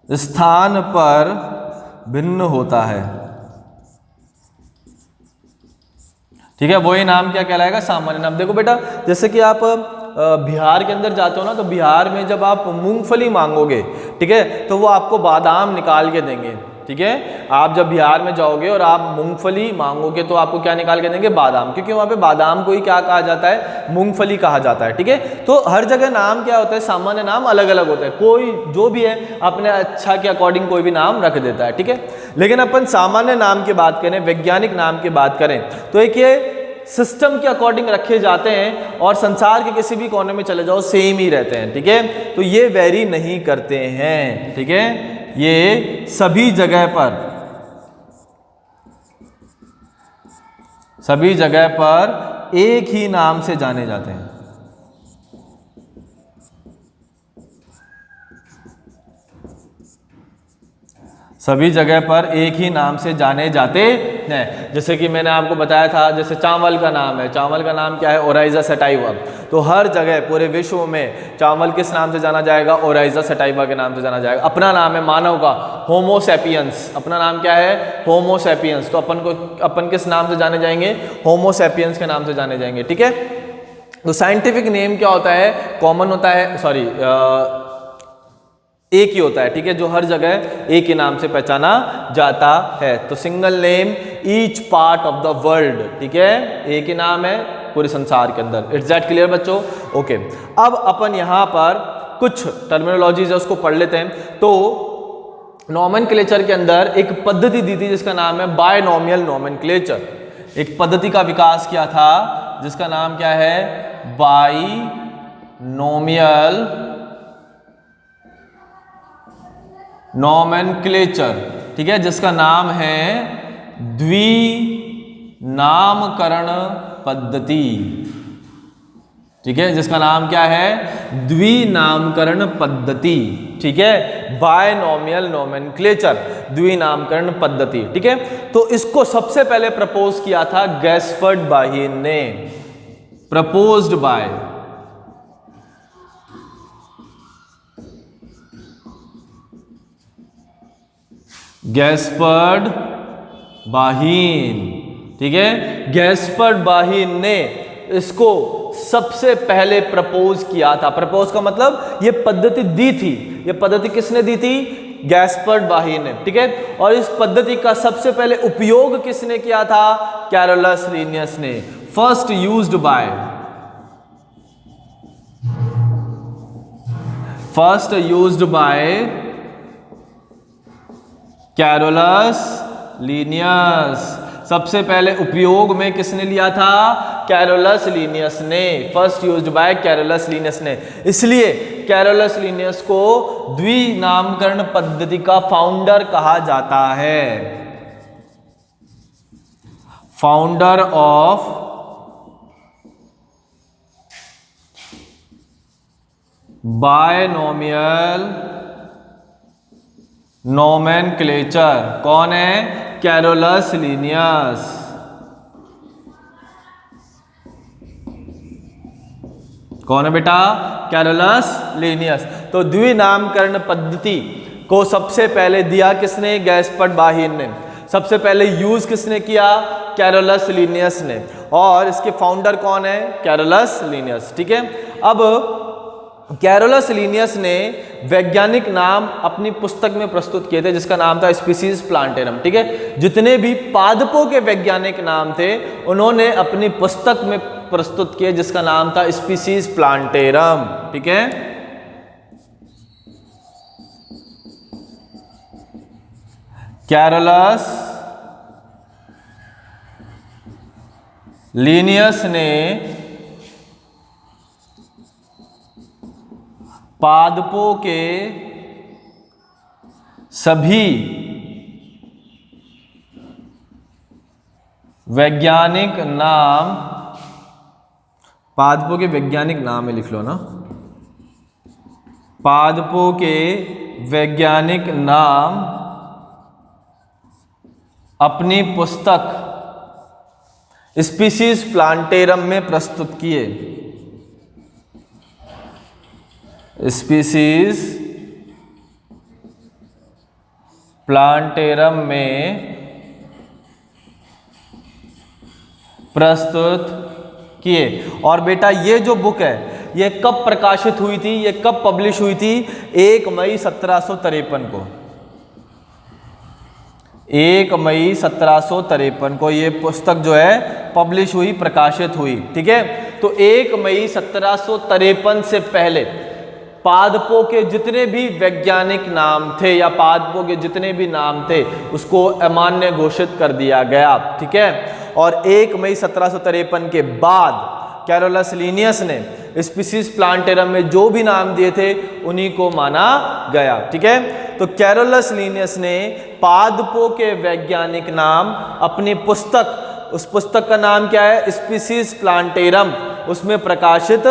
स्थान पर भिन्न होता है, ठीक है। वही नाम क्या कहलाएगा? सामान्य नाम। देखो बेटा, जैसे कि आप बिहार के अंदर जाते हो ना, तो बिहार में जब आप मूंगफली मांगोगे, ठीक है, तो वो आपको बादाम निकाल के देंगे, ठीक है। आप जब बिहार में जाओगे और आप मूंगफली मांगोगे तो आपको क्या निकाल के देंगे? बादाम, क्योंकि वहाँ पे बादाम को ही क्या कहा जाता है? मूंगफली कहा जाता है, ठीक है। तो हर जगह नाम क्या होता है? सामान्य नाम अलग अलग होता है। कोई जो भी है अपने अच्छा के अकॉर्डिंग कोई भी नाम रख देता है, ठीक है। लेकिन अपन सामान्य नाम की बात करें, वैज्ञानिक नाम की बात करें, तो एक ये सिस्टम के अकॉर्डिंग रखे जाते हैं और संसार के किसी भी कोने में चले जाओ सेम ही रहते हैं, ठीक है। तो ये वेरी नहीं करते हैं, ठीक है। ये सभी जगह पर एक ही नाम से जाने जाते हैं। सभी जगह पर एक ही नाम से जाने जाते हैं। जैसे कि मैंने आपको बताया था, जैसे चावल का नाम है, चावल का नाम क्या है? Oryza sativa. तो हर जगह पूरे विश्व में चावल किस नाम से जाना जाएगा? ओराइजा सटाइवा के नाम से जाना जाएगा। अपना नाम है मानव का, होमो सैपियंस। अपना नाम क्या है? Homo sapiens. तो अपन किस नाम से जाने जाएंगे? होमो सैपियंस के नाम से जाने जाएंगे, ठीक है। तो साइंटिफिक नेम क्या होता है? कॉमन होता है, सॉरी एक ही होता है, ठीक है, जो हर जगह एक ही नाम से पहचाना जाता है। तो single name each part of the world, ठीक है, एक ही नाम है पूरे संसार के अंदर। इट्स दैट क्लियर बच्चों? ओके, अब अपन यहाँ पर कुछ टर्मिनोलॉजीज है उसको पढ़ लेते हैं। तो नोमेनक्लेचर के अंदर एक पद्धति दी थी जिसका नाम है बायनोमियल नोमेनक्लेचर। एक पद्धति का विकास किया था जिसका नाम क्या है? बायनोमियल नोमेनक्लेचर, ठीक है, जिसका नाम है द्विनामकरण पद्धति, ठीक है, जिसका नाम क्या है? द्विनामकरण पद्धति, ठीक है, बायनोमियल नोमेनक्लेचर, द्विनामकरण पद्धति, ठीक है। तो इसको सबसे पहले प्रपोज किया था गैस्पर्ड बाहिन ने, प्रपोज्ड बाय गैस्पर्ड बाहिन, ठीक है। गैस्पर्ड बाहिन ने इसको सबसे पहले प्रपोज किया था। प्रपोज का मतलब ये पद्धति दी थी। ये पद्धति किसने दी थी? गैस्पर्ड बाही ने, ठीक है। और इस पद्धति का सबसे पहले उपयोग किसने किया था? कैरोलस लीनियस ने। First used by Carolus Linnaeus. सबसे पहले उपयोग में किसने लिया था? कैरोलस लीनियस ने। First used by Carolus Linnaeus ने। इसलिए कैरोलस लीनियस को द्विनामकरण पद्धति का फाउंडर कहा जाता है। Founder of binomial nomenclature. कौन है? Carolus Linnaeus. कौन है बेटा? Carolus Linnaeus. तो द्विनामकरण पद्धति को सबसे पहले दिया किसने? गैस्पर्ड बाहीन ने। सबसे पहले यूज किसने किया? कैरोलस लीनियस ने। और इसके फाउंडर कौन है? कैरोलस लीनियस, ठीक है। अब कैरोलस लीनियस ने वैज्ञानिक नाम अपनी पुस्तक में प्रस्तुत किए थे जिसका नाम था स्पीसीज प्लांटेरम, ठीक है। जितने भी पादपों के वैज्ञानिक नाम थे उन्होंने अपनी पुस्तक में प्रस्तुत किए जिसका नाम था स्पीसीज प्लांटेरम, ठीक है। कैरोलस लीनियस ने पादपों के सभी वैज्ञानिक नाम, पादपों के वैज्ञानिक नाम में लिख लो ना, पादपों के वैज्ञानिक नाम अपनी पुस्तक स्पीसीज प्लांटेरम में प्रस्तुत किए। स्पीसीज प्लांटेरम में प्रस्तुत किए। और बेटा ये जो बुक है ये कब प्रकाशित हुई थी? ये कब पब्लिश हुई थी? 1 मई 1753 को। 1 मई 1753 को ये पुस्तक जो है पब्लिश हुई, प्रकाशित हुई, ठीक है। तो 1 मई 1753 से पहले पादपों के जितने भी वैज्ञानिक नाम थे या पादपों के जितने भी नाम थे उसको अमान्य घोषित कर दिया गया, ठीक है। और 1 मई 1753 के बाद कैरोलस लीनियस ने स्पीसीज प्लांटेरम में जो भी नाम दिए थे उन्हीं को माना गया, ठीक है। तो कैरोलस लीनियस ने पादपों के वैज्ञानिक नाम अपनी पुस्तक, उस पुस्तक का नाम क्या है? स्पीसीज प्लांटेरम, उसमें प्रकाशित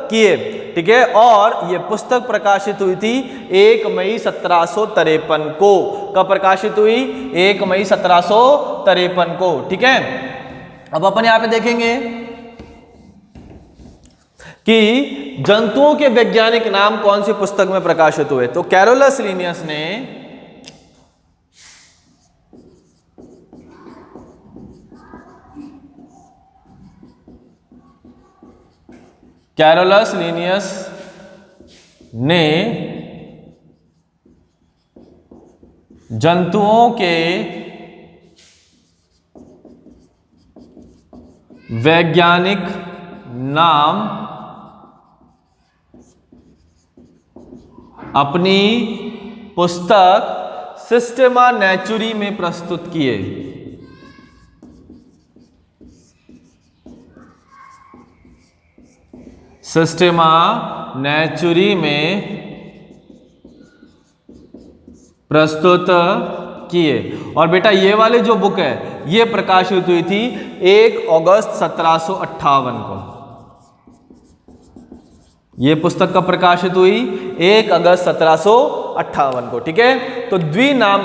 किए, ठीक है। और ये पुस्तक प्रकाशित हुई थी 1 मई 1753 को। कब प्रकाशित हुई? 1 मई 1753 को, ठीक है। अब अपन यहां पे देखेंगे कि जंतुओं के वैज्ञानिक नाम कौन सी पुस्तक में प्रकाशित हुए। तो कैरोलस लीनियस ने जंतुओं के वैज्ञानिक नाम अपनी पुस्तक सिस्टेमा नेचुरी में प्रस्तुत किए। सिस्टेमा नेचुरी में प्रस्तुत किए। और बेटा ये वाली जो बुक है ये प्रकाशित हुई थी 1 अगस्त 1758 को। ये पुस्तक कब प्रकाशित हुई? 1 अगस्त 1758 को, ठीक है। तो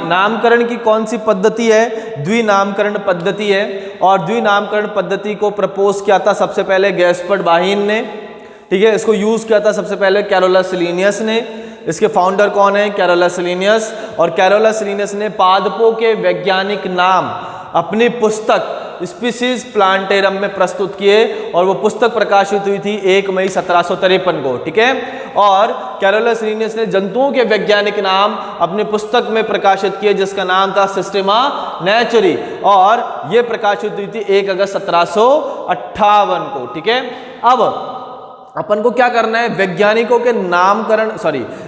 नामकरण की कौन सी पद्धति है? द्विनामकरण पद्धति है। और द्विनामकरण पद्धति को प्रपोज किया था सबसे पहले गैस्पर्ड बाहीन ने, ठीक है। इसको यूज किया था सबसे पहले कैरोलस लीनियस ने। इसके फाउंडर कौन है? Carolus Linnaeus. और कैरोलस लीनियस ने पादपों के वैज्ञानिक नाम अपनी पुस्तक स्पीसीज प्लांटेरम में प्रस्तुत किए और वो पुस्तक प्रकाशित हुई थी 1 मई 1753 को, ठीक है। और कैरोलस लिनियस ने जंतुओं के वैज्ञानिक नाम अपनी पुस्तक में प्रकाशित किए जिसका नाम था सिस्टेमा नेचुरी, और ये प्रकाशित हुई थी 1 अगस्त 1758 को, ठीक है। अब अपन को क्या करना है, वैज्ञानिकों के नामकरण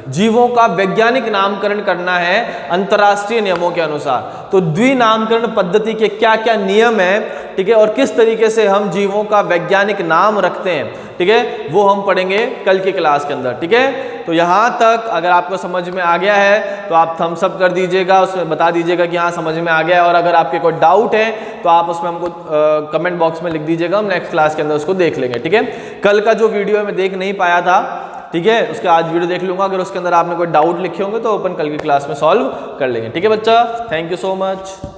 जीवों का वैज्ञानिक नामकरण करना है अंतर्राष्ट्रीय नियमों के अनुसार। तो द्विनामकरण पद्धति के क्या क्या नियम है, ठीक है, और किस तरीके से हम जीवों का वैज्ञानिक नाम रखते हैं, ठीक है, वो हम पढ़ेंगे कल की क्लास के अंदर, ठीक है। तो यहाँ तक अगर आपको समझ में आ गया है तो आप थम्स अप कर दीजिएगा, उसमें बता दीजिएगा कि हाँ समझ में आ गया है, और अगर आपके कोई डाउट है तो आप उसमें हमको कमेंट बॉक्स में लिख दीजिएगा, हम नेक्स्ट क्लास के अंदर उसको देख लेंगे, ठीक है। कल का जो वीडियो मैं देख नहीं पाया था, ठीक है, उसके आज वीडियो देख लूंगा, अगर उसके अंदर आपने कोई डाउट लिखे होंगे तो अपन कल की क्लास में सॉल्व कर लेंगे, ठीक है बच्चा। Thank you so much.